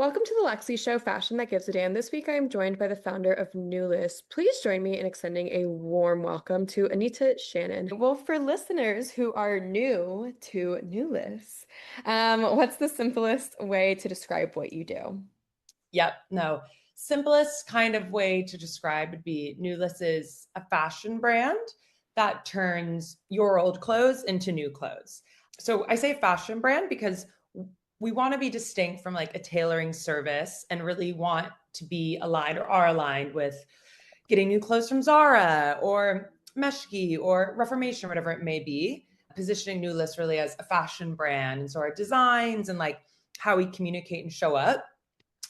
Welcome to the Lexi Show, Fashion That Gives a Damn. This week I am joined by the founder of Newless. Please join me in extending a warm welcome to Anita Shannon. Well, for listeners who are new to Newless, what's the simplest way to describe what you do? Yep. No. Simplest kind of way to describe would be Newless is a fashion brand that turns your old clothes into new clothes. So I say fashion brand because we want to be distinct from like a tailoring service and really want to be aligned or are aligned with getting new clothes from Zara or Meshki or Reformation, whatever it may be. Positioning Newless really as a fashion brand. And so our designs and like how we communicate and show up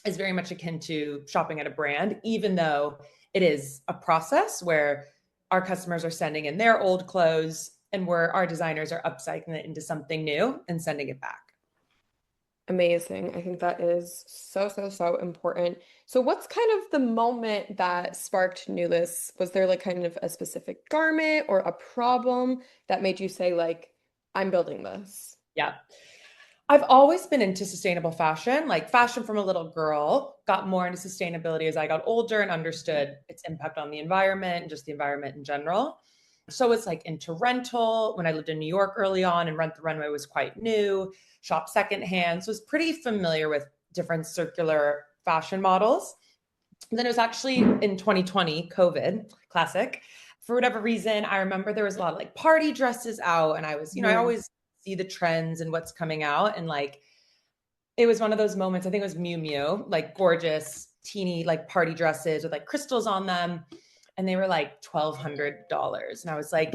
is very much akin to shopping at a brand, even though it is a process where our customers are sending in their old clothes and where our designers are upcycling it into something new and sending it back. Amazing. I think that is so important. So what's kind of the moment that sparked Newless? Was there like kind of a specific garment or a problem that made you say like, I'm building this? Yeah. I've always been into sustainable fashion, like fashion from a little girl, got more into sustainability as I got older and understood its impact on the environment and just the environment in general. So it's like into rental when I lived in New York early on and Rent the Runway was quite new, shop secondhand. So I was pretty familiar with different circular fashion models. And then it was actually in 2020, COVID, classic. For whatever reason, I remember there was a lot of like party dresses out, and I was, I Mhm. always see the trends and what's coming out. And like, it was one of those moments, I think it was Miu Miu, like gorgeous, teeny, like party dresses with like crystals on them. And they were like $1,200. And I was like,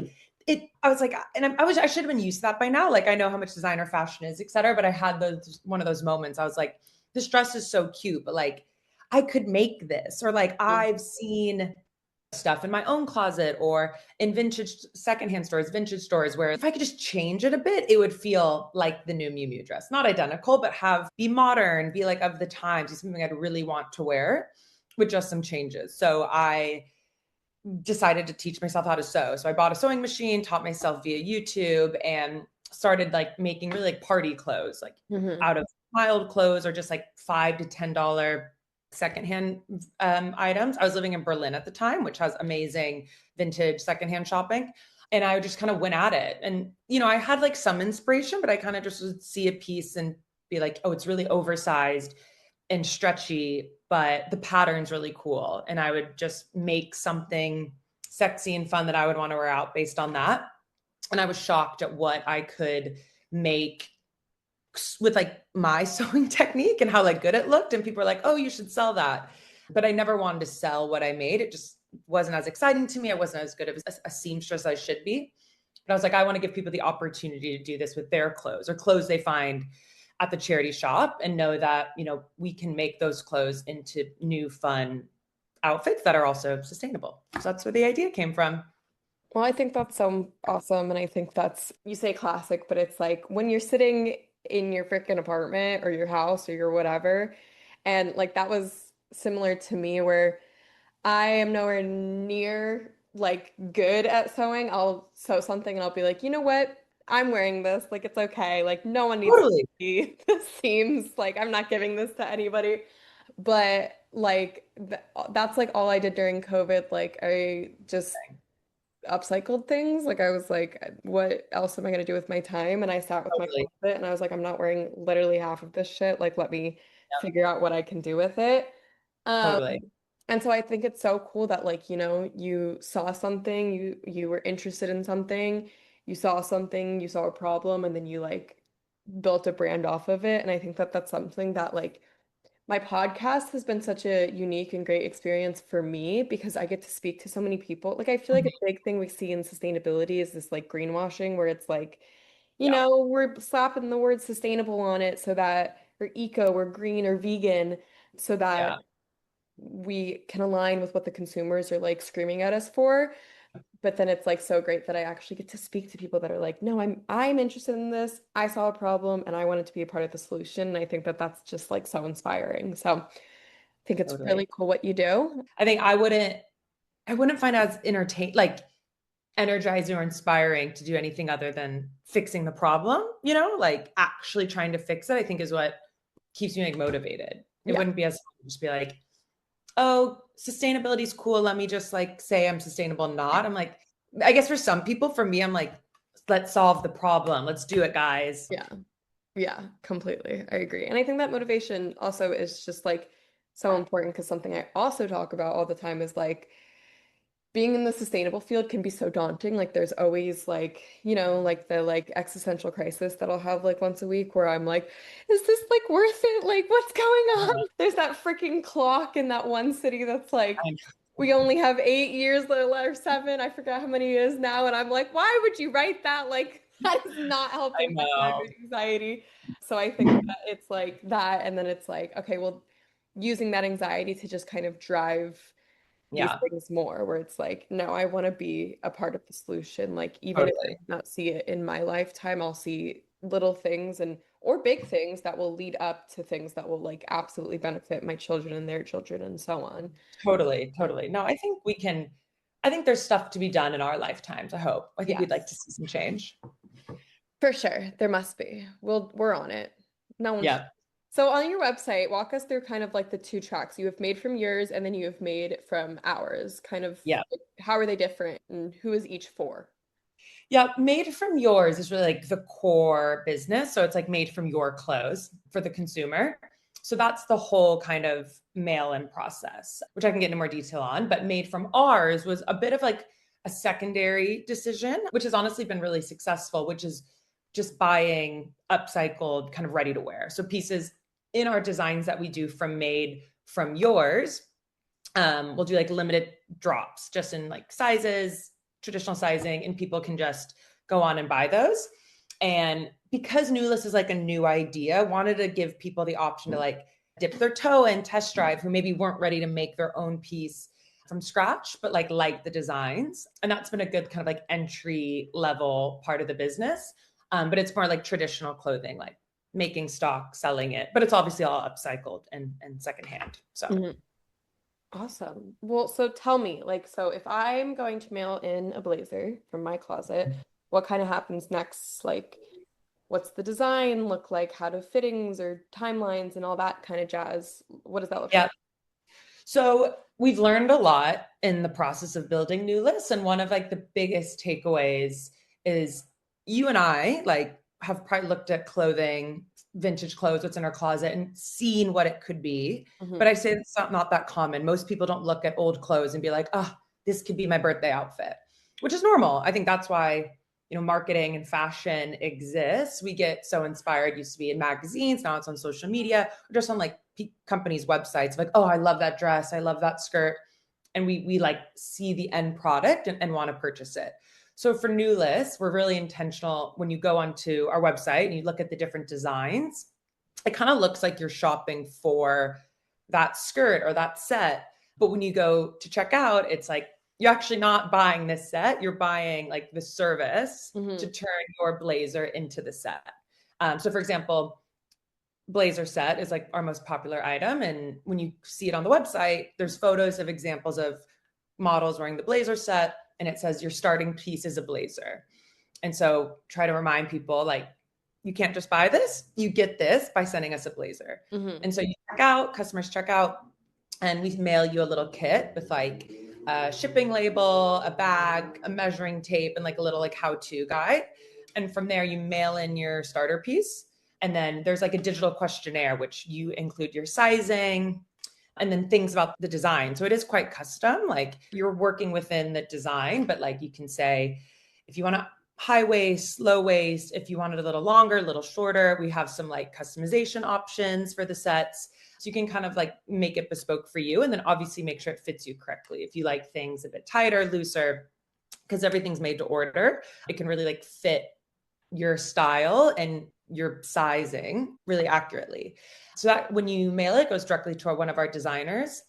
I should have been used to that by now. Like, I know how much designer fashion is, et cetera. But I had one of those moments. I was like, this dress is so cute, but like, I could make this, or like, I've seen stuff in my own closet or in vintage secondhand stores, vintage stores, where if I could just change it a bit, it would feel like the new Miu Miu dress. Not identical, but be modern, be like of the times, be something I'd really want to wear with just some changes. So I decided to teach myself how to sew. So I bought a sewing machine, taught myself via YouTube, and started like making really like party clothes, like Mhm. out of mild clothes or just like $5 to $10 secondhand items. I was living in Berlin at the time, which has amazing vintage secondhand shopping. And I just kind of went at it. And, I had like some inspiration, but I kind of just would see a piece and be like, oh, it's really oversized and stretchy, but the pattern's really cool. And I would just make something sexy and fun that I would want to wear out based on that. And I was shocked at what I could make with like my sewing technique and how like good it looked. And people were like, oh, you should sell that. But I never wanted to sell what I made. It just wasn't as exciting to me. I wasn't as good of a seamstress as I should be. But I was like, I want to give people the opportunity to do this with their clothes or clothes they find at the charity shop and know that, we can make those clothes into new, fun outfits that are also sustainable. So that's where the idea came from. Well, I think that's so awesome. And I think that's, you say classic, but it's like when you're sitting in your freaking apartment or your house or your whatever. And like that was similar to me where I am nowhere near like good at sewing. I'll sew something and I'll be like, you know what? I'm wearing this. Like it's okay. Like no one needs to Totally. see the seams. Like I'm not giving this to anybody. But like th that's like all I did during COVID. Like I just upcycled things. Like I was like, what else am I gonna do with my time? And I sat with my Totally. closet and I was like, I'm not wearing literally half of this shit. Like let me figure out what I can do with it. Um, Totally. and so I think it's so cool that like, you saw something, you were interested in something, you saw something, you saw a problem, and then you like built a brand off of it. And I think that that's something that like my podcast has been such a unique and great experience for me because I get to speak to so many people. Like, I feel like Mhm. a big thing we see in sustainability is this like greenwashing, where it's like, Yeah. we're slapping the word sustainable on it so that we're eco, we're green or vegan, so Yeah. that we can align with what the consumers are like screaming at us for. But then it's like so great that I actually get to speak to people that are like, no, I'm interested in this. I saw a problem and I wanted to be a part of the solution. And I think that that's just like so inspiring. So I think it's Totally. really cool what you do. I think I wouldn't find it as like energizing or inspiring to do anything other than fixing the problem, like actually trying to fix it, I think is what keeps me like motivated. It Yeah. wouldn't be as fun to just be like, oh, sustainability is cool. Let me just like say I'm sustainable, not. I'm like, I guess for some people, for me, I'm like, let's solve the problem. Let's do it, guys. Yeah. Yeah, completely. I agree. And I think that motivation also is just like so important because something I also talk about all the time is like being in the sustainable field can be so daunting. Like there's always like, like the like existential crisis that I'll have like once a week where I'm like, is this like worth it? Like what's going on? Uh-huh. There's that freaking clock in that one city that's like, I, we only have 8 years or 7. I forget how many it is now. And I'm like, why would you write that? Like that is not I helping my know. climate anxiety. So I think that it's like that. And then it's like, okay, well, using that anxiety to just kind of drive these Yeah, things more, where it's like, no, I want to be a part of the solution. Like, even if I totally. not see it in my lifetime, I'll see little things and or big things that will lead up to things that will like absolutely benefit my children and their children and so on. Totally, totally. No, I think we can, I think there's stuff to be done in our lifetimes, I hope. I think we'd like to Yes, see some change. for sure. There must be. We're on it. No one sh Yeah. So on your website, walk us through kind of like the two tracks you have made from yours and then you have made from ours. Kind of Yeah. like, how are they different and who is each for? Yeah. Made from yours is really like the core business. So it's like made from your clothes for the consumer. So that's the whole kind of mail in process, which I can get into more detail on. But made from ours was a bit of like a secondary decision, which has honestly been really successful, which is just buying upcycled, kind of ready to wear. So pieces in our designs that we do from made from yours, we'll do like limited drops just in like sizes, traditional sizing, and people can just go on and buy those. And because Newless is like a new idea, wanted to give people the option to like dip their toe in, test drive, who maybe weren't ready to make their own piece from scratch, but like the designs. And that's been a good kind of like entry level part of the business. But it's more like traditional clothing, like making stock, selling it, but it's obviously all upcycled and secondhand. So Mhm. Awesome. Well, so tell me, like, so if I'm going to mail in a blazer from my closet, what kind of happens next? Like, what's the design look like? How do fittings or timelines and all that kind of jazz? What does that look yeah. like? So we've learned a lot in the process of building Newless. And one of like the biggest takeaways is you and I like have probably looked at clothing, vintage clothes, what's in our closet and seen what it could be. But Hmm. I say it's not that common. Most people don't look at old clothes and be like, oh, this could be my birthday outfit, which is normal. I think that's why, marketing and fashion exists. We get so inspired, used to be in magazines, now it's on social media, or just on like companies' websites, like, oh, I love that dress, I love that skirt. And we like see the end product and want to purchase it. So for Newless, we're really intentional. When you go onto our website and you look at the different designs, it kind of looks like you're shopping for that skirt or that set. But when you go to check out, it's like you're actually not buying this set, you're buying like the service to Hmm. turn your blazer into the set. So for example, blazer set is like our most popular item. And when you see it on the website, there's photos of examples of models wearing the blazer set, and it says your starting piece is a blazer. And so try to remind people like, you can't just buy this, you get this by sending us a blazer. Hmm. And so you check out, customers check out, and we mail you a little kit with like a shipping label, a bag, a measuring tape, and like a little like how-to guide. And from there, you mail in your starter piece. And then there's like a digital questionnaire, which you include your sizing and then things about the design. So it is quite custom. Like you're working within the design, but like you can say, if you want to high waist, low waist, if you want it a little longer, a little shorter, we have some like customization options for the sets. So you can kind of like make it bespoke for you and then obviously make sure it fits you correctly. If you like things a bit tighter, looser, because everything's made to order, it can really like fit your style and your sizing really accurately. So that when you mail it, it goes directly to one of our designers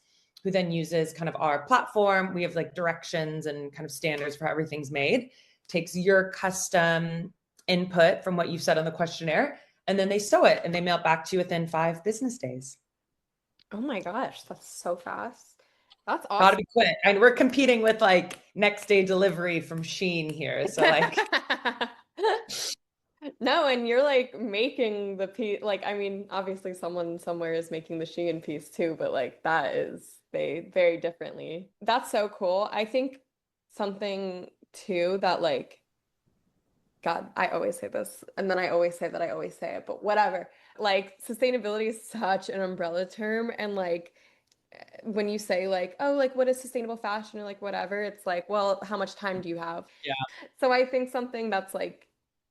who then uses kind of our platform. We have like directions and kind of standards for how everything's made, takes your custom input from what you've said on the questionnaire, and then they sew it and they mail it back to you within 5 business days. Oh my gosh, that's so fast. That's Gotta awesome. be quick. And we're competing with like next day delivery from Shein here. So like No, and you're like making the piece. Like, I mean, obviously, someone somewhere is making the Shein piece too, but like that is they very differently. That's so cool. I think something too that like God, I always say this, and then I always say that I always say it, but whatever. Like, sustainability is such an umbrella term, and like when you say like, oh, like what is sustainable fashion or like whatever, it's like, well, how much time do you have? Yeah. So I think something that's like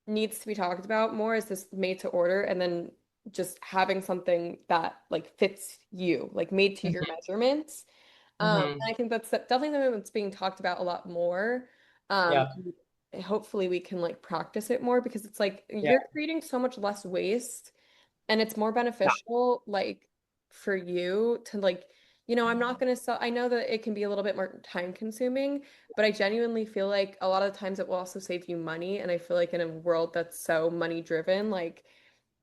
needs to be talked about more is this made to order and then just having something that like fits you, like made to your Hmm. measurements. Hmm. And I think that's definitely something that's being talked about a lot more. Yeah. And hopefully we can like practice it more because it's like Yeah. you're creating so much less waste and it's more Yeah. beneficial like for you to like I'm not going to sell. I know that it can be a little bit more time consuming, but I genuinely feel like a lot of the times it will also save you money, and I feel like in a world that's so money driven, like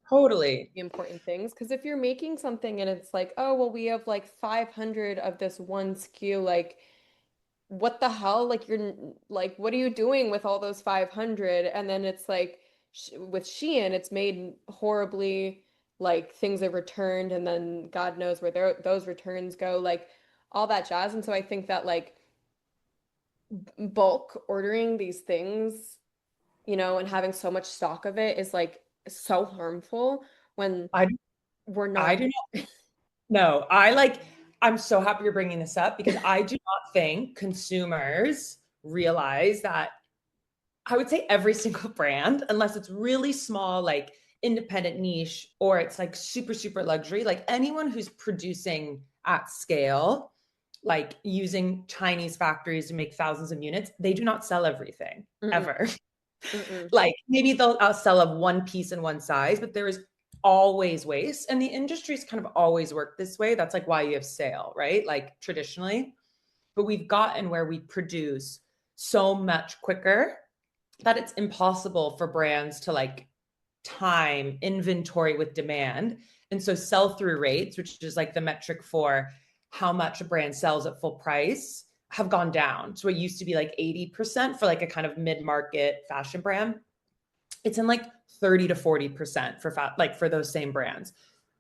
Totally. the important things, because if you're making something and it's like, oh well, we have like 500 of this one SKU, like what the hell? Like like what are you doing with all those 500? And then it's like sh with Shein, it's made horribly, like things are returned and then God knows where those returns go, like all that jazz. And so I think that like bulk ordering these things, and having so much stock of it is like so harmful when I we're I not. do not know. I'm so happy you're bringing this up because I do not think consumers realize that I would say every single brand, unless it's really small, like independent niche, or it's like super, super luxury, like anyone who's producing at scale, like using Chinese factories to make thousands of units, they do not sell everything Mm-mm, ever. mm-mm. Like maybe they'll sell of one piece in one size, but there is always waste. And the industry's kind of always worked this way. That's like why you have sale, right? Like traditionally. But we've gotten where we produce so much quicker that it's impossible for brands to like time inventory with demand. And so sell through rates, which is like the metric for how much a brand sells at full price, have gone down. So it used to be like 80% for like a kind of mid-market fashion brand. It's in like 30 to 40% for like for those same brands.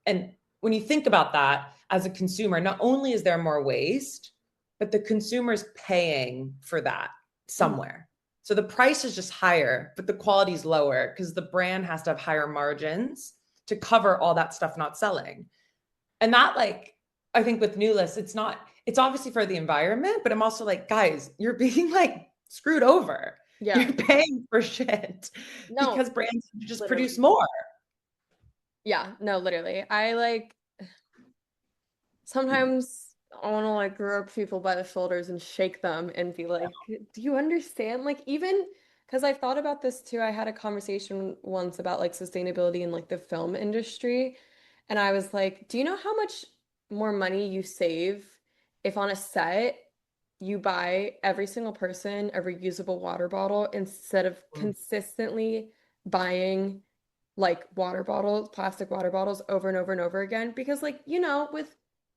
And when you think about that as a consumer, not only is there more waste, but the consumer's paying for that Mhm. somewhere. So the price is just higher, but the quality is lower because the brand has to have higher margins to cover all that stuff not selling. And that, like, I think with Newless, it's obviously for the environment, but I'm also like, guys, you're being like screwed over. Yeah. You're paying for shit No, because brands just produce literally. more. Yeah, no, literally. I like sometimes I want to like grab people by the shoulders and shake them and be like, do you understand? Like, even because I've thought about this too. I had a conversation once about like sustainability in like the film industry. And I was like, do you know how much more money you save if on a set you buy every single person a reusable water bottle instead of consistently buying like water bottles, plastic water bottles over and over and over again? Because like,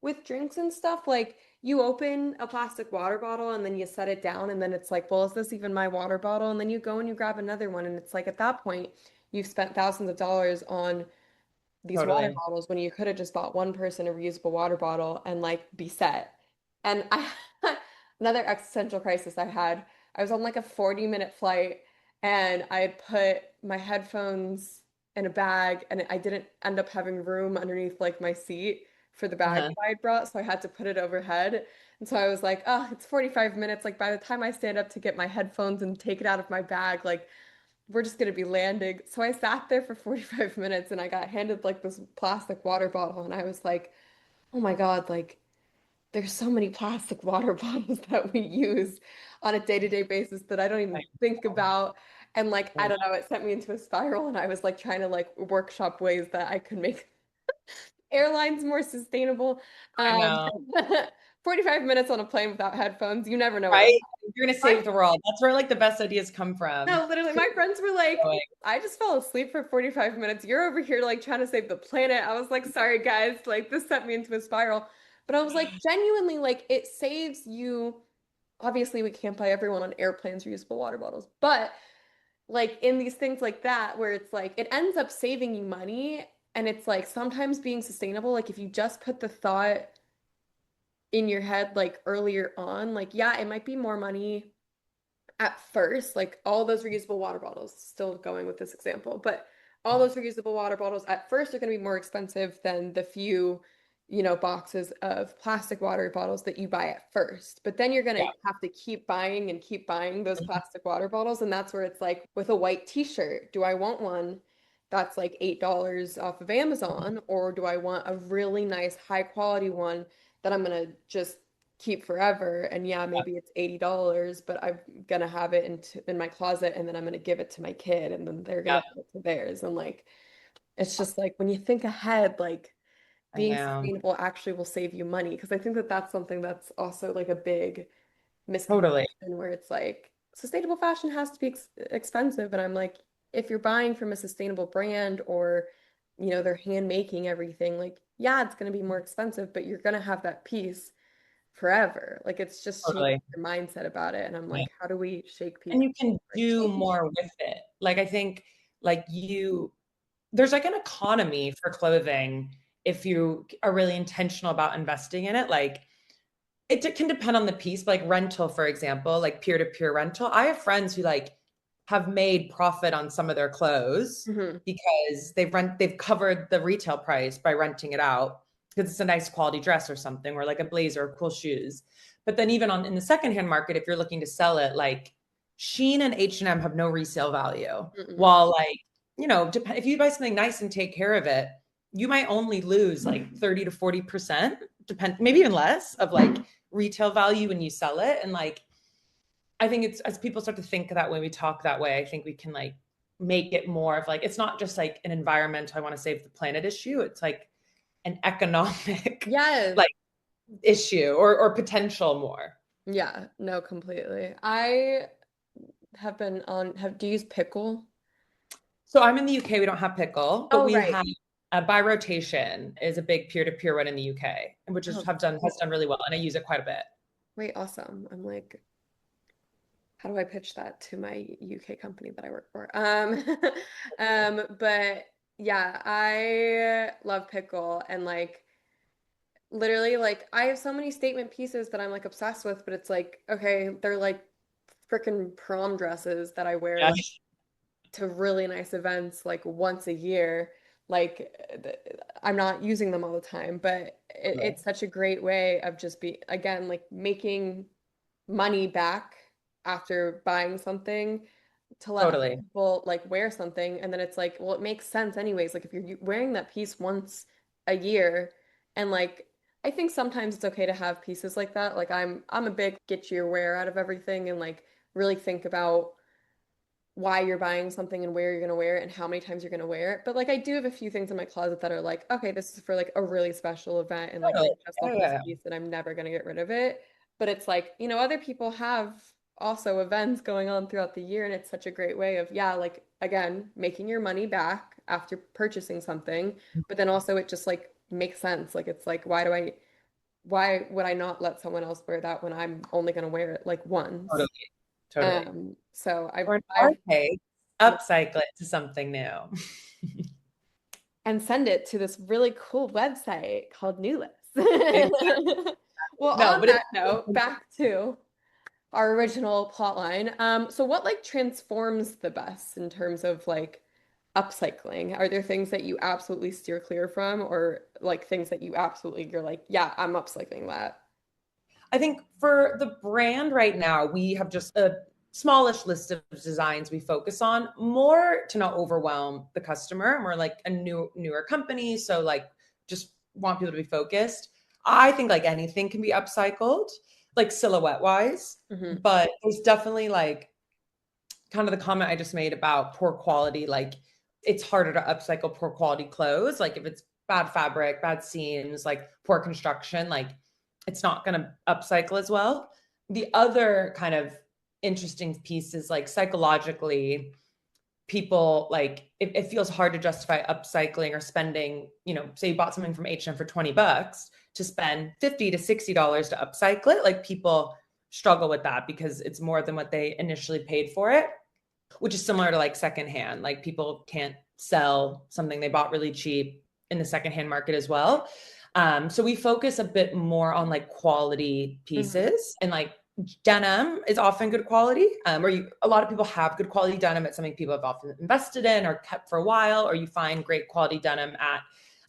with drinks and stuff, like you open a plastic water bottle and then you set it down and then it's like, well, is this even my water bottle? And then you go and you grab another one and it's like at that point you've spent thousands of dollars on these water Totally. bottles when you could have just bought one person a reusable water bottle and like be set. And I another existential crisis I had. I was on like a 40-minute flight and I had put my headphones in a bag and I didn't end up having room underneath like my seat for the bag Uh-huh. that I had brought, so I had to put it overhead. And so I was like, oh, it's 45 minutes. Like by the time I stand up to get my headphones and take it out of my bag, like we're just gonna be landing. So I sat there for 45 minutes and I got handed like this plastic water bottle and I was like, oh my God, like there's so many plastic water bottles that we use on a day-to-day basis that I don't I even think about. And like, I know. don't know, it sent me into a spiral and I was like trying to like workshop ways that I could make airlines more sustainable. I Um, know. 45 minutes on a plane without headphones, you never know what Right? You're gonna my save the world. That's where like the best ideas come from. no, literally, my friends were like, Going, I just fell asleep for 45 minutes. You're over here like trying to save the planet. I was like, sorry guys, like this sent me into a spiral. But I was like, genuinely, like it saves you. Obviously, we can't buy everyone on airplanes reusable water bottles, but like in these things like that, where it's like it ends up saving you money. And it's like sometimes being sustainable, like if you just put the thought in your head like earlier on, like, yeah, it might be more money at first, like all those reusable water bottles, still going with this example, but all those reusable water bottles at first are going to be more expensive than the few, boxes of plastic water bottles that you buy at first. But then you're going to have to keep buying those plastic water bottles. And that's where it's like with a white t-shirt, do I want one that's like $8 off of Amazon, or do I want a really nice high quality one that I'm going to just keep forever? And yeah, Yeah, maybe it's $80, but I'm gonna have it in my closet, and then I'm gonna give it to my kid, and then they're gonna yeah, give it to theirs. And like it's just like when you think ahead, like I being know. sustainable actually will save you money. Because I think that that's something that's also like a big Totally. misconception, where it's like sustainable fashion has to be expensive. And I'm like, if you're buying from a sustainable brand, or they're hand making everything, like yeah, it's going to be more expensive, but you're going to have that piece forever. Like it's just changing Totally. your mindset about it. And I'm Yeah. like, how do we shake And people you can for do change? more with it. Like I think like there's like an economy for clothing if you are really intentional about investing in it. Like can depend on the piece, but like rental, for example, like peer-to-peer rental. I have friends who like have made profit on some of their clothes Hmm. because they've covered the retail price by renting it out because it's a nice quality dress or something, or like a blazer or cool shoes. But then even on in the secondhand market, if you're looking to sell it, like Shein and H&M have no resale value. Mm-mm. While like, if you buy something nice and take care of it, you might only lose like 30 to 40%, maybe even less of like retail value when you sell it. And like, I think it's as people start to think that way, we talk that way, I think we can like make it more of like, it's not just like an environmental, I want to save the planet issue. It's like an economic Yes. like issue or potential more. Yeah, no, completely. I have been on, do you use Pickle? So I'm in the UK, we don't have Pickle, but Oh, we right. have By Rotation is a big peer-to-peer one in the UK, which is Oh, has done really well. And I use it quite a bit. wait, awesome. I'm like, how do I pitch that to my UK company that I work for? But yeah, I love Pickle, and like literally, like I have so many statement pieces that I'm like obsessed with, but it's like, okay, they're like freaking prom dresses that I wear Yeah, like to really nice events like once a year. Like I'm not using them all the time, but totally. it's such a great way of just be again like making money back after buying something, to let other Totally. people like wear something. And then it's like, well, it makes sense anyways. Like if you're wearing that piece once a year, and like I think sometimes it's okay to have pieces like that. Like I'm a big get your wear out of everything, and like really think about why you're buying something and where you're going to wear it and how many times you're going to wear it. But like I do have a few things in my closet that are like, okay, this is for like a really special event, and like I Totally. just Yeah, love this yeah, piece and I'm never going to get rid of it. But it's like, other people have also events going on throughout the year, and it's such a great way of, yeah, like again, making your money back after purchasing something, but then also it just like makes sense. Like it's like, why would I not let someone else wear that when I'm only going to wear it like once? totally. Totally. So Or in our I've case, upcycle it to something new. and send it to this really cool website called Newless. Exactly. Well, No, on but that note, back to our original plot line. So what like transforms the best in terms of like upcycling? Are there things that you absolutely steer clear from, or like things that you absolutely you're like, yeah, I'm upcycling that? I think for the brand right now, we have just a smallish list of designs we focus on more to not overwhelm the customer. And we're like a newer company. So like just want people to be focused. I think like anything can be upcycled, like silhouette wise, Hmm. but there's definitely like kind of the comment I just made about poor quality, like it's harder to upcycle poor quality clothes. Like if it's bad fabric, bad seams, like poor construction, like it's not going to upcycle as well. The other kind of interesting piece is like psychologically, people like it feels hard to justify upcycling or spending, say you bought something from H&M for 20 bucks to spend 50 to $60 to upcycle it. Like people struggle with that because it's more than what they initially paid for it. which is similar to like secondhand. Like people can't sell something they bought really cheap in the secondhand market as well. So we focus a bit more on like quality Hmm. pieces, and like denim is often good quality, or a lot of people have good quality denim. It's something people have often invested in or kept for a while, or you find great quality denim at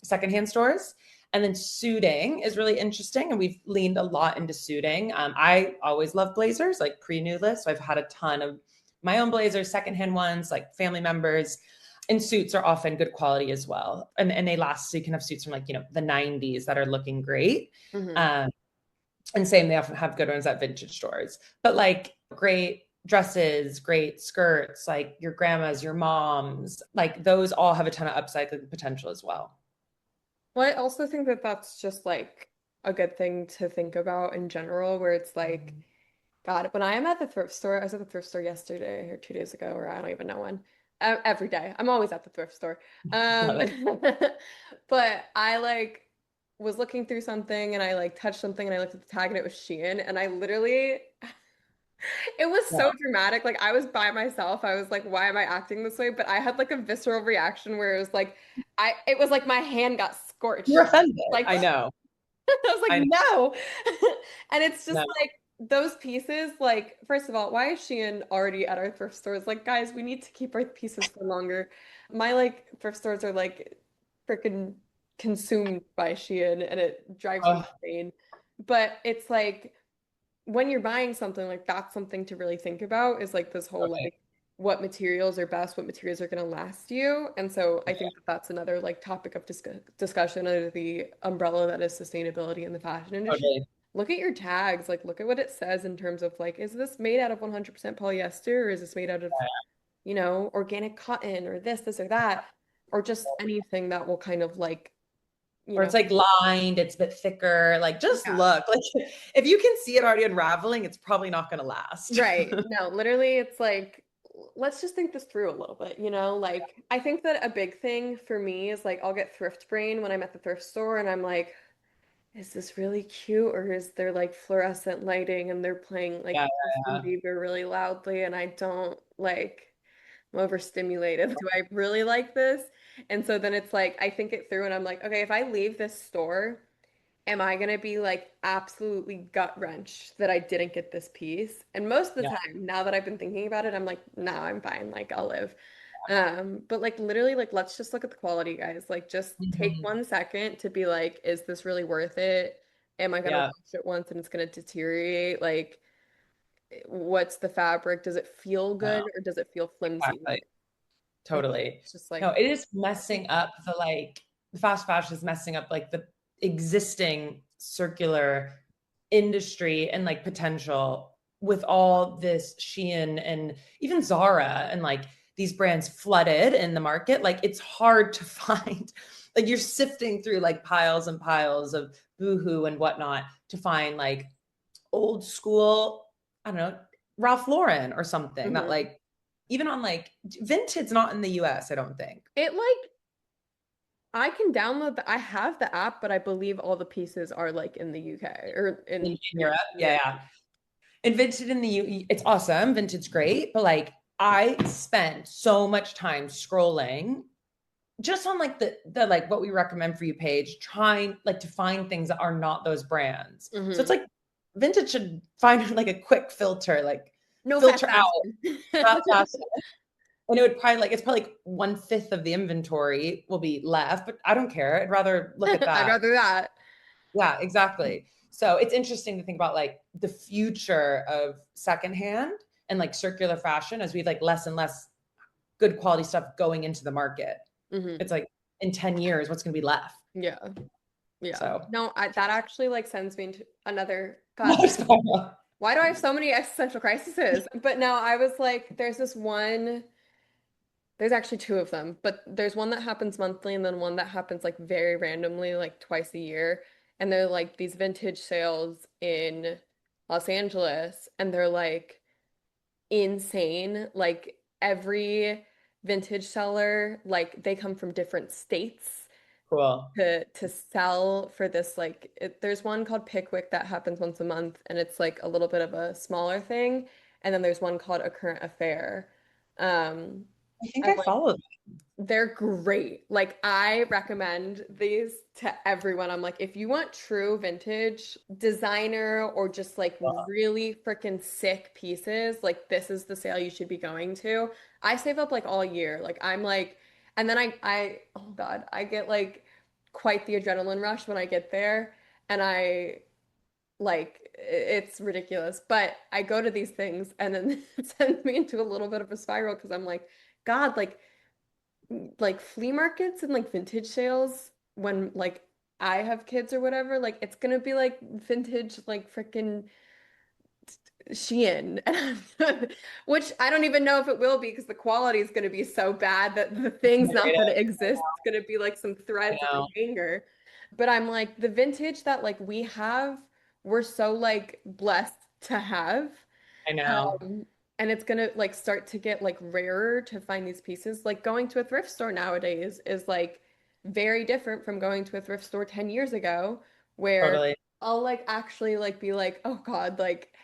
secondhand stores. And then suiting is really interesting, and we've leaned a lot into suiting. I always love blazers, like pre-Newless, so I've had a ton of my own blazers, secondhand ones, like family members. And suits are often good quality as well. And they last, so you can have suits from like, the 90s that are looking great. Hmm. Um, and same, they often have good ones at vintage stores. But like great dresses, great skirts, like your grandma's, your mom's, like those all have a ton of upcycling potential as well. Well, I also think that that's just like a good thing to think about in general, where it's like, God, when I am at the thrift store, I was at the thrift store yesterday or 2 days ago, or I don't even know when. Every day. I'm always at the thrift store. Love Um, it. but I like was looking through something and I like touched something and I looked at the tag and it was Shein and I literally it was Yeah. so dramatic. Like I was by myself. I was like, why am I acting this way? But I had like a visceral reaction where it was like it was like my hand got You're scorched. offended. Like I know. I was like, I no. And it's just know. like those pieces, like, first of all, why is Shein already at our thrift stores? Like, guys, we need to keep our pieces for longer. My like thrift stores are like freaking consumed by Shein and it drives me Oh, insane. But it's like when you're buying something like that's something to really think about is like this whole okay. like what materials are best, what materials are going to last you. And so I think that that's another like topic of discussion under the umbrella that is sustainability in the fashion industry. Totally. Look at your tags, like look at what it says in terms of like, is this made out of 100% polyester or is this made out of, organic cotton or this or that, or just anything that will kind of like, you Or know, it's like lined, it's a bit thicker. Like just yeah. look. Like if you can see it already unraveling, it's probably not going to last. Right. No, literally, it's like, let's just think this through a little bit, you know? Like, I think that a big thing for me is like, I'll get thrift brain when I'm at the thrift store and I'm like, is this really cute? Or is there like fluorescent lighting and they're playing like Yeah, Justin yeah, Bieber really loudly and I don't like, I'm overstimulated. Do I really like this? And so then it's like, I think it through and I'm like, okay, if I leave this store, am I gonna be like absolutely gut wrenched that I didn't get this piece? And most of the yeah. time, now that I've been thinking about it, I'm like, nah, I'm fine. Like I'll live. But like literally, like let's just look at the quality, guys. Like just take Mhm. 1 second to be like, is this really worth it? Am I gonna Yeah, wash it once and it's gonna deteriorate? Like, what's the fabric? Does it feel no, good or does it feel flimsy? exactly. And Totally. it's just No, like, it is messing up the fast fashion is messing up like the existing circular industry and like potential with all this Shein and even Zara and like these brands flooded in the market. Like it's hard to find, like you're sifting through like piles and piles of Boohoo and whatnot to find like old school, I don't know, Ralph Lauren or something that mhm. like even on like Vintage, not in the US, I don't think. It like I can download I have the app, but I believe all the pieces are like in the UK or In yeah, Europe. Yeah, Europe. yeah. And Vintage in the it's awesome. Vintage great, but like I spend so much time scrolling just on like the like what we recommend for you page, trying like to find things that are not those brands. So it's Hmm. like Vintage should find like a quick filter, like No fast filter out fashion. that fast. And it would probably like it's probably like 1/5 of the inventory will be left, but I don't care. I'd rather look at I'd that. rather that. Yeah, exactly. So it's interesting to think about like the future of secondhand and like circular fashion as we have like less and less good quality stuff going into the market. Hmm. It's like in 10 years, what's going to be left? Yeah. Yeah. So, No, that actually like sends me into another God. Why do I have so many existential crises? But no, I was like, there's this one. There's actually two of them, but there's one that happens monthly and then one that happens like very randomly, like twice a year. And they're like these vintage sales in Los Angeles, and they're like insane. Like every vintage seller, like they come from different states cool. to sell for this there's one called Pickwick that happens once a month and it's like a little bit of a smaller thing. And then there's one called A Current Affair Um, I think and I follow them. they're great. Like I recommend these to everyone. I'm like, if you want true vintage designer or just like really freaking sick pieces, like this is the sale you should be going to. I save up like all year. Like I'm like, and then oh God, I get like quite the adrenaline rush when I get there. And I like it's ridiculous. But I go to these things and then it sends me into a little bit of a spiral because I'm like, God, like flea markets and like vintage sales when like I have kids or whatever, like it's gonna be like vintage like freaking Shein, which I don't even know if it will be because the quality is gonna be so bad that the thing's not Narrative. gonna exist. It's gonna be like some I threads of a know. hanger. But I'm like the vintage that like we have, we're so like blessed to have. I know. Um, and it's gonna like start to get like rarer to find these pieces. Like going to a thrift store nowadays is like very different from going to a thrift store 10 years ago, where Totally. I'll like actually like be like, oh God, like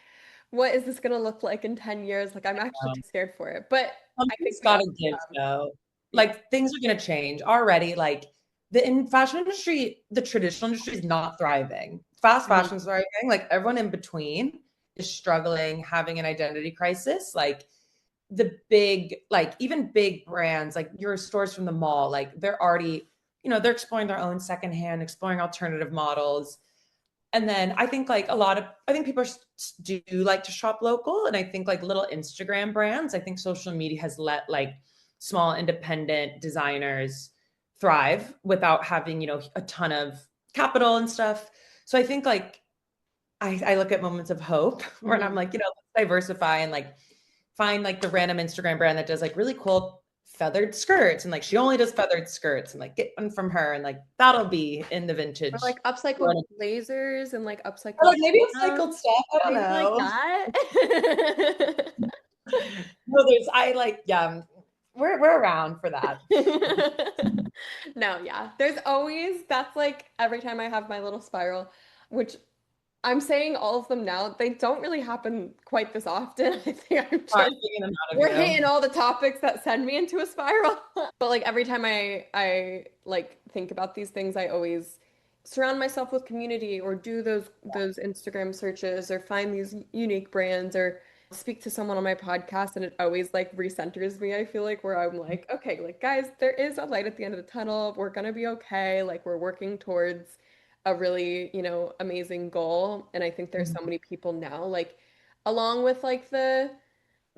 what is this gonna look like in 10 years? Like I'm actually too scared for it. But I think Something's we got all to give have, though. yeah. Like things are going to change already. Like the in fashion industry, the traditional industry is not thriving. Fast Mhm. fashion is thriving. Like everyone in between is struggling, having an identity crisis. Like the big, like even big brands, like your stores from the mall, like they're already, they're exploring their own secondhand, exploring alternative models. And then I think like I think people do like to shop local. And I think like little Instagram brands, I think social media has let like small independent designers thrive without having, a ton of capital and stuff. So I think like I look at moments of hope where I'm Mhm. like, let's diversify and like find like the random Instagram brand that does like really cool feathered skirts and like she only does feathered skirts and like get one from her and like that'll be in the Or vintage. like upcycled blazers and like Or upcycled like maybe denim, upcycled stuff. I don't things like know. that. No, I like, yeah, we're around for that. No, yeah. There's always, that's like every time I have my little spiral, which I'm saying all of them now, they don't really happen quite this often. I think I'm All right, just, thinking them out of we're you. hitting all the topics that send me into a spiral. But like every time I like think about these things, I always surround myself with community or do those Instagram searches or find these unique brands or speak to someone on my podcast and it always like recenters me. I feel like where I'm like, okay, like guys, there is a light at the end of the tunnel. We're gonna be okay. Like we're working towards a really, amazing goal. And I think there's so Mhm. many people now, like along with like the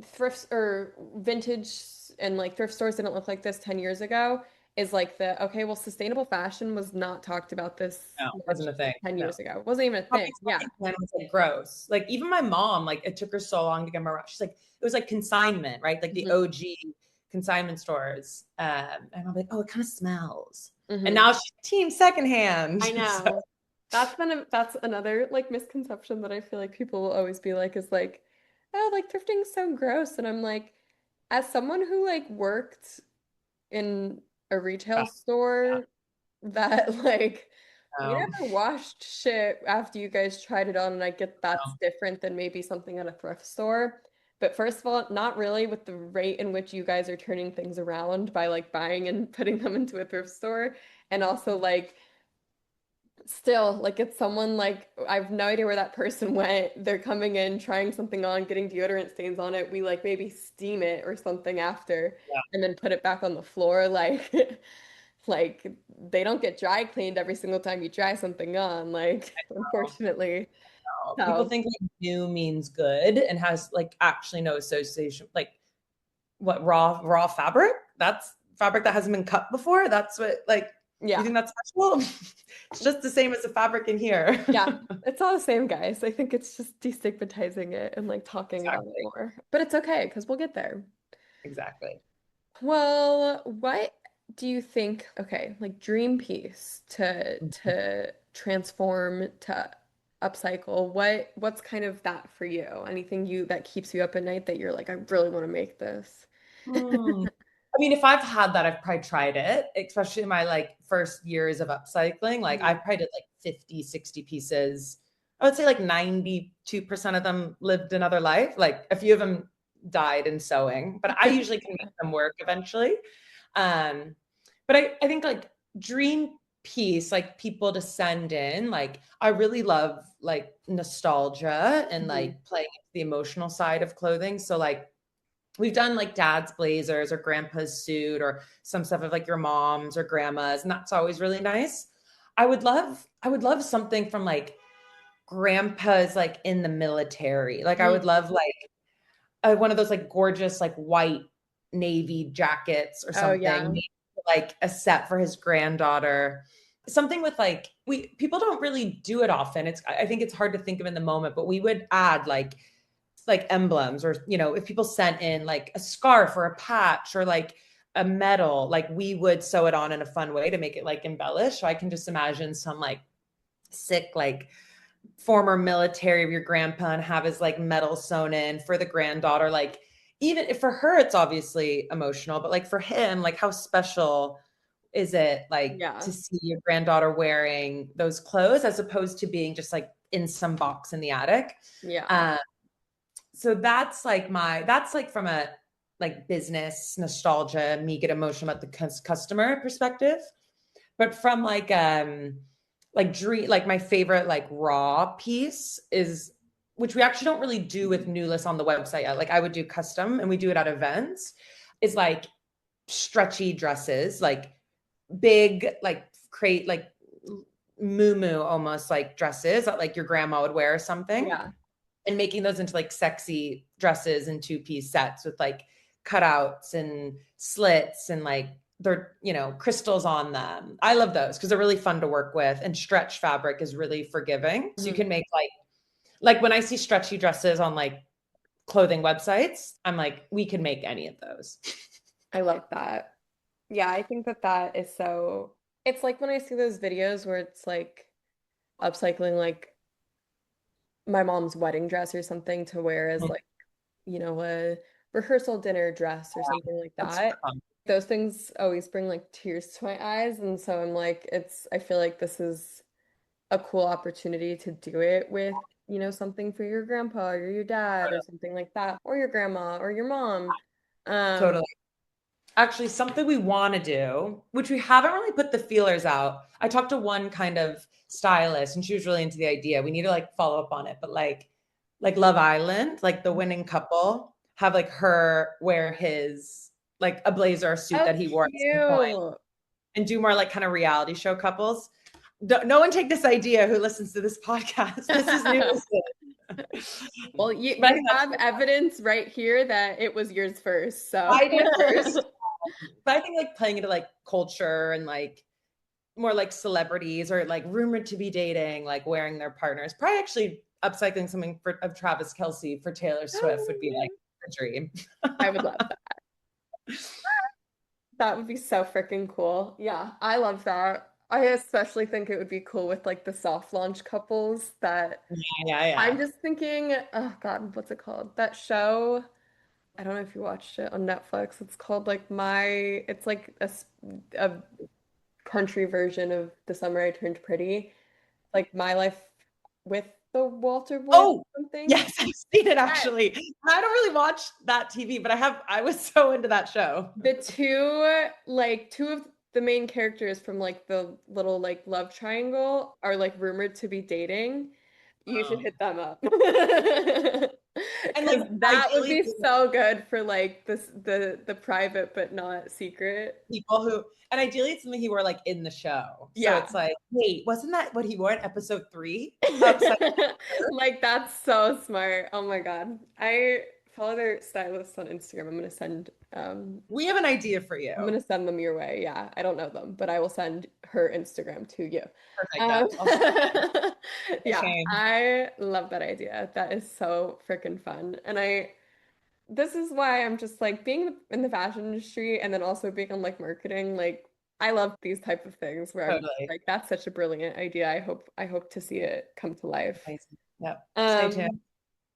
thrifts or vintage and like thrift stores didn't look like this 10 years ago is like the okay, well, sustainable fashion was not talked about this No, much wasn't a thing. 10 No. years ago. It wasn't even a thing. Coffee Yeah. plan was like gross. Like even my mom, like it took her so long to get my she's like, it was like consignment, right? Like the Hmm. OG consignment stores. And I'm like, oh, it kind of smells. And Hmm. now she's team secondhand. I So know. That's another like misconception that I feel like people will always be like is like, oh, like thrifting's so gross. And I'm like, as someone who like worked in a retail store that like we no, never washed shit after you guys tried it on, and I get that's no. different than maybe something at a thrift store. But first of all, not really with the rate in which you guys are turning things around by like buying and putting them into a thrift store. And also like still like it's someone like I have no idea where that person went. They're coming in, trying something on, getting deodorant stains on it. We like maybe steam it or something after Yeah. and then put it back on the floor like like they don't get dry cleaned every single time you try something on, like unfortunately. No. People So think like new means good and has like actually no association. Like what raw fabric? That's fabric that hasn't been cut before. That's what like you yeah, think that's special? It's just the same as the fabric in here. yeah, it's all the same, guys. I think it's just destigmatizing it and like talking about it Exactly. more. But it's okay because we'll get there. Exactly. Well, what do you think, okay, like dream piece to transform to upcycle, what's kind of that for you? Anything you that keeps you up at night that you're like, I really want to make this? Hmm. I mean, if I've had that, I've probably tried it, especially in my like first years of upcycling. Like Mhm. I've probably did like 50, 60 pieces. I would say like 92% of them lived another life. Like a few of them dyed and sewing, but I usually can make them work eventually. Um, but I think like dream piece, like people to send in, like I really love like nostalgia and Mhm. like playing the emotional side of clothing. So like we've done like dad's blazers or grandpa's suit or some stuff of like your mom's or grandma's, and that's always really nice. I would love something from like grandpa's like in the military. Like I would Mhm. love like one of those like gorgeous like white navy jackets or Oh something, yeah. maybe like a set for his granddaughter. Something with like we people don't really do it often. I think it's hard to think of in the moment, but we would add like emblems or if people sent in like a scarf or a patch or like a medal, like we would sew it on in a fun way to make it like embellish. So I can just imagine some like sick like former military of your grandpa and have his like medal sewn in for the granddaughter. Like even if for her it's obviously emotional, but like for him, like how special is it like Yeah. to see your granddaughter wearing those clothes as opposed to being just like in some box in the attic. Yeah. um, so that's like from a like business nostalgia, me get emotional about the customer perspective. But from like dream, like my favorite like raw piece is, which we actually don't really do with Newless on the website yet. Like I would do custom and we do it at events, is like stretchy dresses, like big like create like moo almost like dresses that like your grandma would wear or something, Yeah. and making those into like sexy dresses and two-piece sets with like cutouts and slits and like they're crystals on them. I love those because they're really fun to work with, and stretch fabric is really forgiving, so you Mhm. can make like when I see stretchy dresses on like clothing websites, I'm like, we can make any of those. I love that. Yeah, I think that that is so. It's like when I see those videos where it's like upcycling like my mom's wedding dress or something to wear as like, a rehearsal dinner dress or something like That's that. fun. Those things always bring like tears to my eyes. And so I'm like, I feel like this is a cool opportunity to do it with, something for your grandpa or your dad or something like that, or your grandma or your mom. Um, Totally. Actually, something we want to do, which we haven't really put the feelers out. I talked to one kind of stylist and she was really into the idea. We need to like follow up on it, but like Love Island, like the winning couple have like her wear his like a blazer or suit oh, that he wore at some point cute. and do more like kind of reality show couples. No one take this idea who listens to this podcast. This is new. Well, you But I you think that's have evidence right here that it was yours first. So I did it first. But I think like playing into like culture and like more like celebrities or like rumored to be dating, like wearing their partners. Probably actually upcycling something of Travis Kelce for Taylor Swift would be like a dream. I would love that. That would be so freaking cool. Yeah, I love that. I especially think it would be cool with like the soft launch couples that Yeah, I'm yeah. just thinking, oh God, what's it called? That show, I don't know if you watched it on Netflix. It's called like it's like a country version of The Summer I Turned Pretty. Like My Life with the Walter Boys Oh, or something. yes, I've seen it Yes. actually. I don't really watch that TV, but I was so into that show. Two of the main characters from like the little like love triangle are like rumored to be dating. You should Oh. hit them up. And like Because that would ideally be so good for like the private but not secret. people who and ideally it's something he wore like in the show. So Yeah. it's like, wait, wasn't that what he wore in episode 3? Upside Like that's so smart. Oh my God. I follow their stylists on Instagram. We have an idea for you. I'm gonna send them your way. Yeah, I don't know them, but I will send her Instagram to you. Perfect. Yeah. Um, I'll send the yeah, shame. I love that idea. That is so freaking fun. This is why I'm just like being in the fashion industry and then also being on like marketing. Like, I love these type of things where I'm Totally. like, that's such a brilliant idea. I hope to see it come to life. Amazing. Yep. Stay tuned. Um,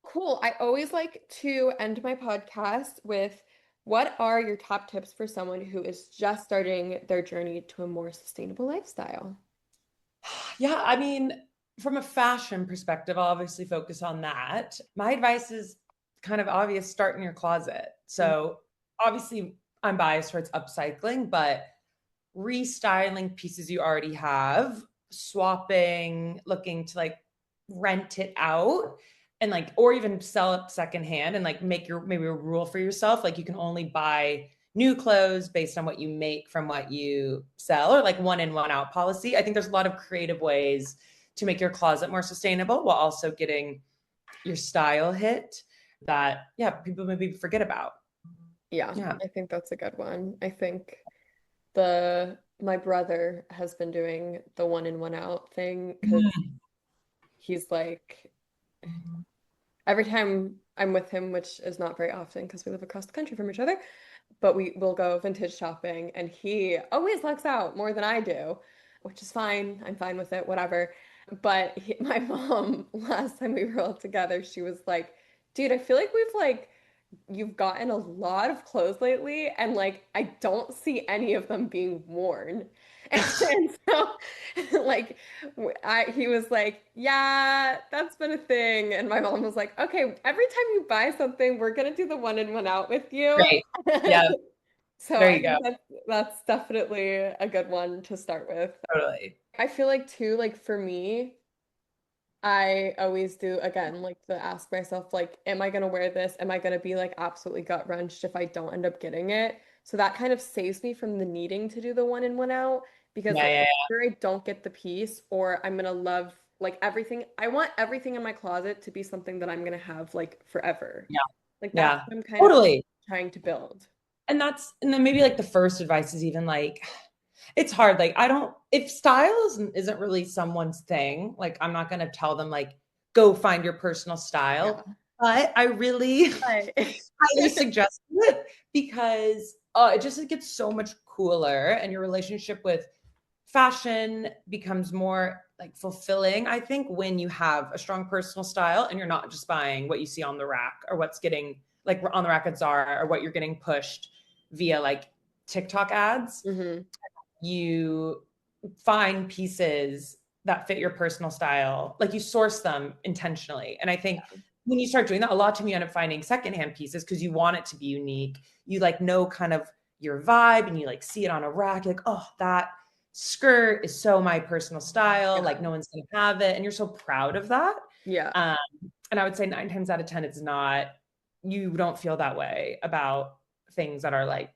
Cool. I always like to end my podcast with what are your top tips for someone who is just starting their journey to a more sustainable lifestyle? Yeah, I mean, from a fashion perspective, I'll obviously focus on that. My advice is kind of obvious, start in your closet. Mhm. So obviously I'm biased towards upcycling, but restyling pieces you already have, swapping, looking to like rent it out and like, or even sell it secondhand and like make your maybe a rule for yourself. Like you can only buy new clothes based on what you make from what you sell, or like one in, one out policy. I think there's a lot of creative ways to make your closet more sustainable while also getting your style hit that, yeah, people maybe forget about. Yeah, Yeah. I think that's a good one. I think the my brother has been doing the one in one out thing because he's like every time I'm with him, which is not very often because we live across the country from each other, but we will go vintage shopping and he always lucks out more than I do, which is fine. I'm fine with it, whatever. But my mom, last time we were all together, she was like, dude, I feel like we've like you've gotten a lot of clothes lately, and like I don't see any of them being worn. And so, like, he was like, "Yeah, that's been a thing." And my mom was like, "Okay, every time you buy something, we're gonna do the one in, one out with you." Great. Yeah. So There I you go. think that's definitely a good one to start with. Totally. I feel like too, like for me. I always do again, like to ask myself, like, am I gonna wear this? Am I gonna be like absolutely gut wrenched if I don't end up getting it? So that kind of saves me from the needing to do the one in, one out because Yeah, like yeah, either I don't get the piece or I'm gonna love like everything. I want everything in my closet to be something that I'm gonna have like forever. yeah, Like that's yeah. what I'm kind of Totally. trying to build. And then maybe like the first advice is even like, it's hard. Like, I don't, if style isn't really someone's thing, like, I'm not going to tell them, like, go find your personal Yeah. style. But I really Right. highly suggest it because it just it gets so much cooler and your relationship with fashion becomes more like fulfilling, I think, when you have a strong personal style and you're not just buying what you see on the rack or what's getting like on the rack at Zara or what you're getting pushed via like TikTok ads. hmm You find pieces that fit your personal style, like you source them intentionally. And I think when you start doing that, a lot of time you end up finding secondhand pieces because you want it to be unique. You like know kind of your vibe and you like see it on a rack. You're like, oh, that skirt is so my personal style. Like Yeah. no one's gonna have it. And you're so proud of that. Yeah. Um, and I would say 9 times out of 10, it's not, you don't feel that way about things that are like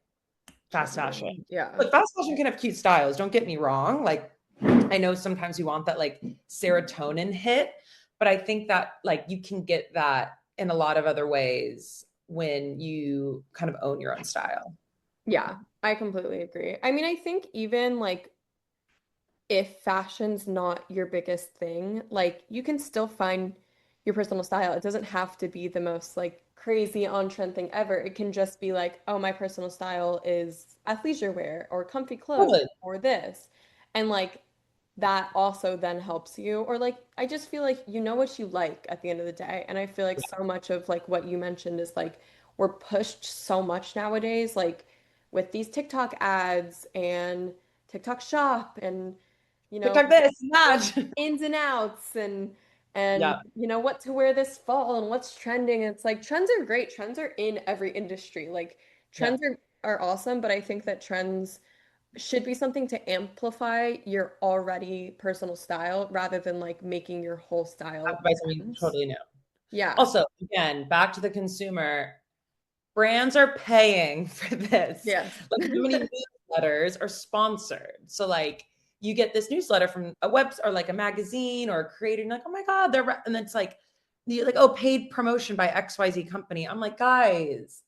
fast fashion. Trending. Yeah. But fast fashion can have cute styles. Don't get me wrong. Like I know sometimes you want that like serotonin hit, but I think that like you can get that in a lot of other ways when you kind of own your own style. Yeah. I completely agree. I mean, I think even like if fashion's not your biggest thing, like you can still find your personal style. It doesn't have to be the most like crazy on-trend thing ever. It can just be like, oh, my personal style is athleisure wear or comfy clothes Totally. or this. And like that also then helps you. Or like I just feel like you know what you like at the end of the day. And I feel like so much of like what you mentioned is like we're pushed so much nowadays, like with these TikTok ads and TikTok shop and you know, TikTok this and the that. ins and outs and Yeah. you know what to wear this fall and what's trending. It's like trends are great. Trends are in every industry. Like Yeah. trends are awesome, but I think that trends should be something to amplify your already personal style rather than like making your whole Have to style buy something trends. totally new. Yeah. Also, again, back to the consumer, brands are paying for this. Yes. Like so many newsletters are sponsored. So like you get this newsletter from a web or like a magazine or a creator, and you're like, oh my God, and it's like you're like, oh, paid promotion by XYZ company. I'm like, guys,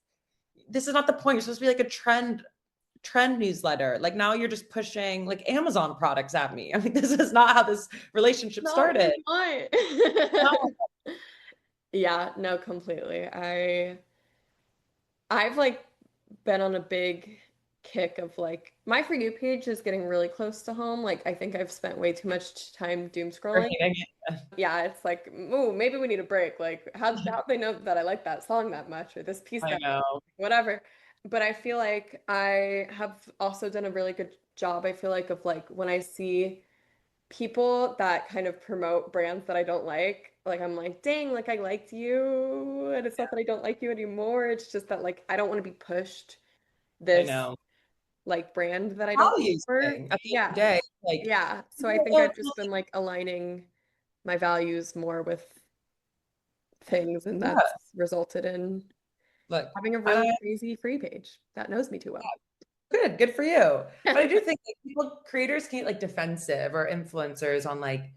this is not the point. You're supposed to be like a trend newsletter. Like now you're just pushing like Amazon products at me. I mean, this is not how this relationship Not what started. we No. want. Yeah, no, completely. I've like been on a big kick of like my For You page is getting really close to home. Like I think I've spent way too much time doom Or scrolling. hating Yeah, it's like, ooh, maybe we need a break. Like it. how they know that I like that song that much or this piece I that know. whatever. But I feel like I have also done a really good job, I feel like, of like when I see people that kind of promote brands that I don't like I'm like, dang, like I liked you, and it's not that I don't like you anymore. It's just that like I don't want to be pushed I this know. like brand that I don't Values support. thing at the end of the Yeah. day. Like, Yeah. So I think oh, I've just been like aligning my values more with things, and yeah, that's resulted in look, having a and really crazy free page that knows me too well. good for you. But I do think like, people, creators can't like defensive or influencers on like,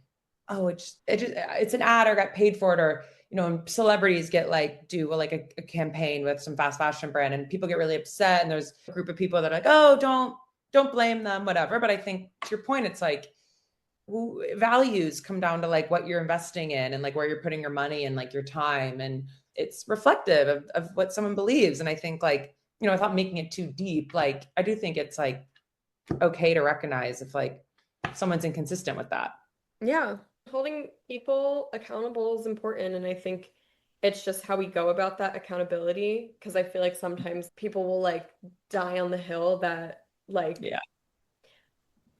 oh, it's an ad or got paid for it, or and celebrities get like do like a campaign with some fast fashion brand, and people get really upset, and there's a group of people that are like, oh, don't blame them, whatever. But I think to your point, it's like values come down to like what you're investing in and like where you're putting your money and like your time, and it's reflective of what someone believes. And I think like without making it too deep, like I do think it's like okay to recognize if like someone's inconsistent with that. Yeah. Holding people accountable is important, and I think it's just how we go about that accountability. Because I feel like sometimes people will like die on the hill that like Yeah.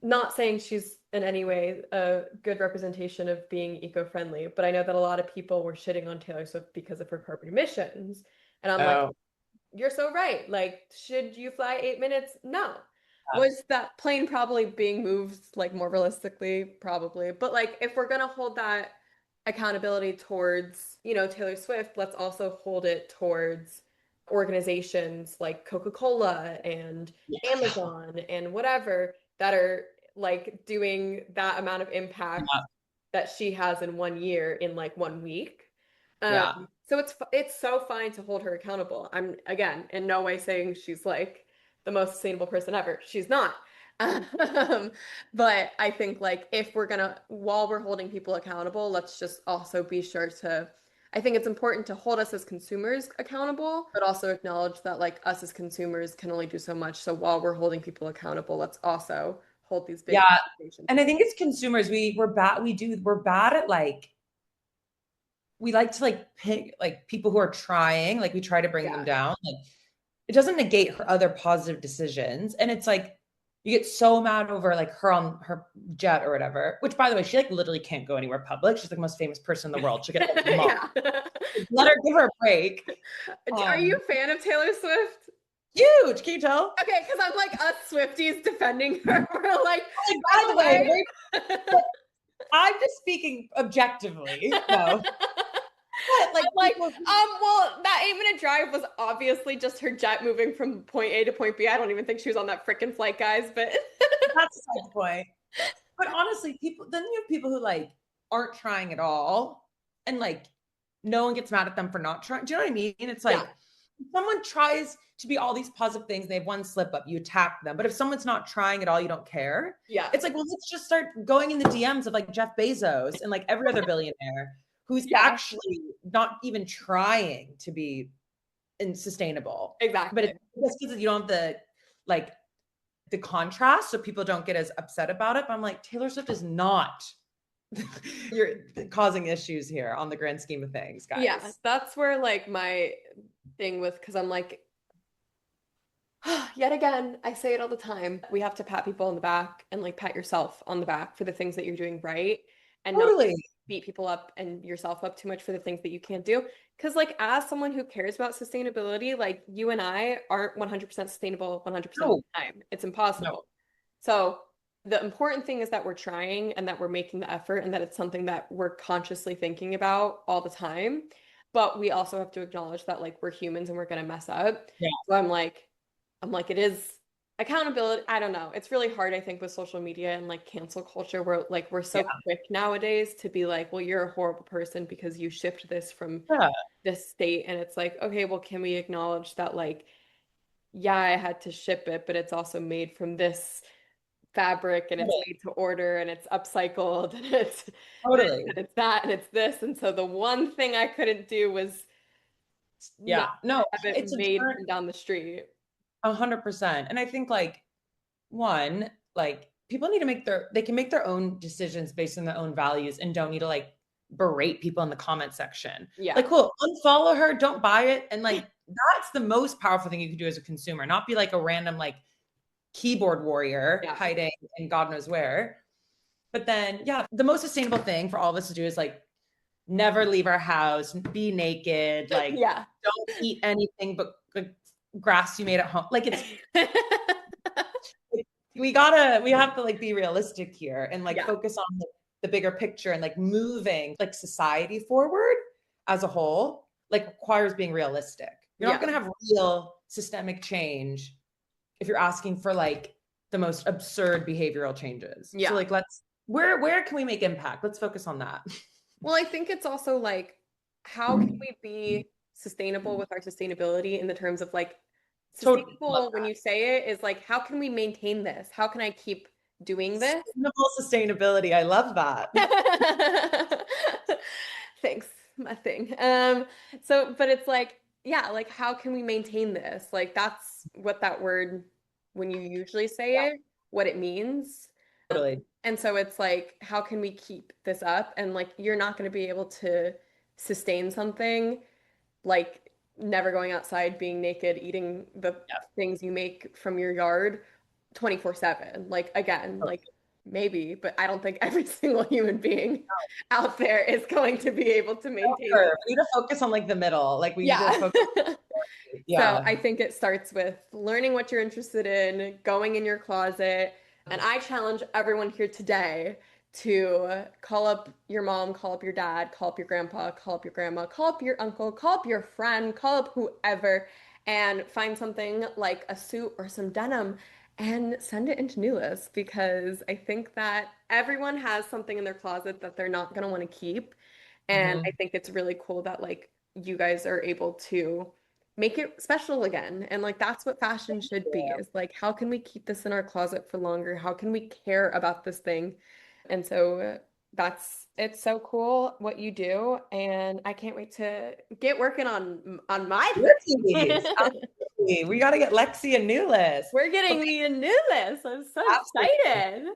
not saying she's in any way a good representation of being eco-friendly, but I know that a lot of people were shitting on Taylor Swift because of her carbon emissions. And I'm like, Oh, you're so right. Like, should you fly 8 minutes? No. yeah. Was that plane probably being moved like more realistically? Probably. But like, if we're gonna hold that accountability towards, Taylor Swift, let's also hold it towards organizations like Coca-Cola and Yeah. Amazon and whatever that are like doing that amount of impact that she has in 1 year in like 1 week. Yeah. So it's so fine to hold her accountable. I'm again in no way saying she's like the most sustainable person ever. She's not. Um, but I think like if we're gonna while we're holding people accountable, let's just also be sure to I think it's important to hold us as consumers accountable, but also acknowledge that like us as consumers can only do so much. So while we're holding people accountable, let's also hold these big Yeah. organizations. And I think as consumers, we're bad at like we like to like pick like people who are trying, like we try to bring them Yeah. down. Like it doesn't negate her other positive decisions. And it's like you get so mad over like her on her jet or whatever, which by the way, she like literally can't go anywhere public. She's like the most famous person in the world. She'll get like mobbed. Yeah. Let her give her a break. Are you Um, a fan of Taylor Swift? huge. Can you tell? Okay, because I'm like us Swifties defending her. We're like, Like, by by the the way, way. I'm just speaking objectively. No. But like I'm like, people well, that 8 minute drive was obviously just her jet moving from point A to point B. I don't even think she was on that freaking flight, guys, but that's a side point. But honestly, people then you have people who like aren't trying at all, and like no one gets mad at them for not trying. Do you know what I mean? It's yeah, like if someone tries to be all these positive things, they have one slip up, you attack them. But if someone's not trying at all, you don't care. yeah, It's like, well, let's just start going in the DMs of like Jeff Bezos and like every other billionaire who's yeah, actually not even trying to be sustainable. But exactly. it's because you don't have like the contrast, so people don't get as upset about it. But I'm like, Taylor Swift is not you're causing issues here on the grand scheme of things, Yeah, guys. that's where like my thing with, because I'm like, yet again, I say it all the time. We have to pat people on the back and like pat yourself on the back for the things that you're doing right and not Totally. beat people up and yourself up too much for the things that you can't do. Because, like, as someone who cares about sustainability, like you and I aren't 100% sustainable 100% of No, the time. It's no. impossible. So, the important thing is that we're trying and that we're making the effort and that it's something that we're consciously thinking about all the time. But we also have to acknowledge that, like, we're humans and we're going to mess up. Yeah. So, I'm like, it is accountability. I don't know. It's really hard, I think, with social media and like cancel culture where like we're Yeah. so quick nowadays to be like, well, you're a horrible person because you shipped this from Yeah. this state. And it's like, okay, well, can we acknowledge that like, yeah, I had to ship it, but it's also made from this fabric and it's Totally. made to order and it's upcycled and it's this Totally. and it's that and it's this. And so the one thing I couldn't do was not Yeah. No, have it's it a made different from down the street. 100%. And I think like one, like people need to they can make their own decisions based on their own values and don't need to like berate people in the comment section. Yeah. Like, cool, unfollow her, don't buy it. And like that's the most powerful thing you can do as a consumer, not be like a random like keyboard warrior Yeah. hiding in God knows where. But then, yeah, the most sustainable thing for all of us to do is like never leave our house, be naked, like Yeah. don't eat anything but like grass you made at home. Like it's we have to like be realistic here and like Yeah. focus on the bigger picture and like moving like society forward as a whole like requires being realistic. You're not Yeah. going to have real systemic change if you're asking for like the most absurd behavioral changes. So Yeah. like let's where can we make impact? Let's focus on that. Well, I think it's also like, how can we be sustainable with our sustainability in the terms of like, Totally love sustainable when you say it is like, how can we maintain this? How can I keep doing this? sustainable sustainability. I love that. Thanks, my thing. So, but it's like, yeah, like how can we maintain this? Like that's what that word, when you usually say it, what it means. Totally. And so it's like, how can we keep this up? And like, you're not going to be able to sustain something like never going outside, being naked, eating the Yeah. things you make from your yard 24/7. Like, again, like maybe, but I don't think every single human being out there is going to be able to maintain Sure. this. We need to focus on like the middle. Like we need to Yeah. focus. So Yeah. I think it starts with learning what you're interested in, going in your closet. And I challenge everyone here today to call up your mom, call up your dad, call up your grandpa, call up your grandma, call up your uncle, call up your friend, call up whoever, and find something like a suit or some denim and send it into Newless because I think that everyone has something in their closet that they're not going to want to keep. And I Mhm. think it's really cool that like you guys are able to make it special again. And like that's what fashion should be is like, how can we keep this in our closet for longer? How can we care about this thing? And so that's it's so cool what you do. And I can't wait to get working on my thing. Please. Absolutely. We got to get Lexi a new list. We're But getting me a new list. I'm so absolutely. excited.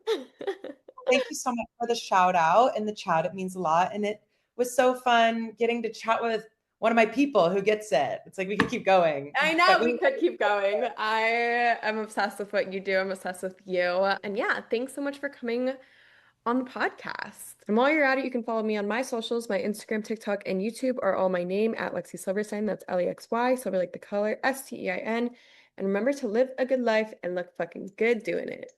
Thank you so much for the shout out in the chat. It means a lot. And it was so fun getting to chat with one of my people who gets it. It's like we could keep going. I know But we we could keep going. I am obsessed with what you do. I'm obsessed with you. And yeah, thanks so much for coming on the podcast. And while you're at it, you can follow me on my socials. My Instagram, TikTok, and YouTube are all my name at Lexi Silverstein. That's Lexy, silver like the color, Stein. And remember to live a good life and look fucking good doing it.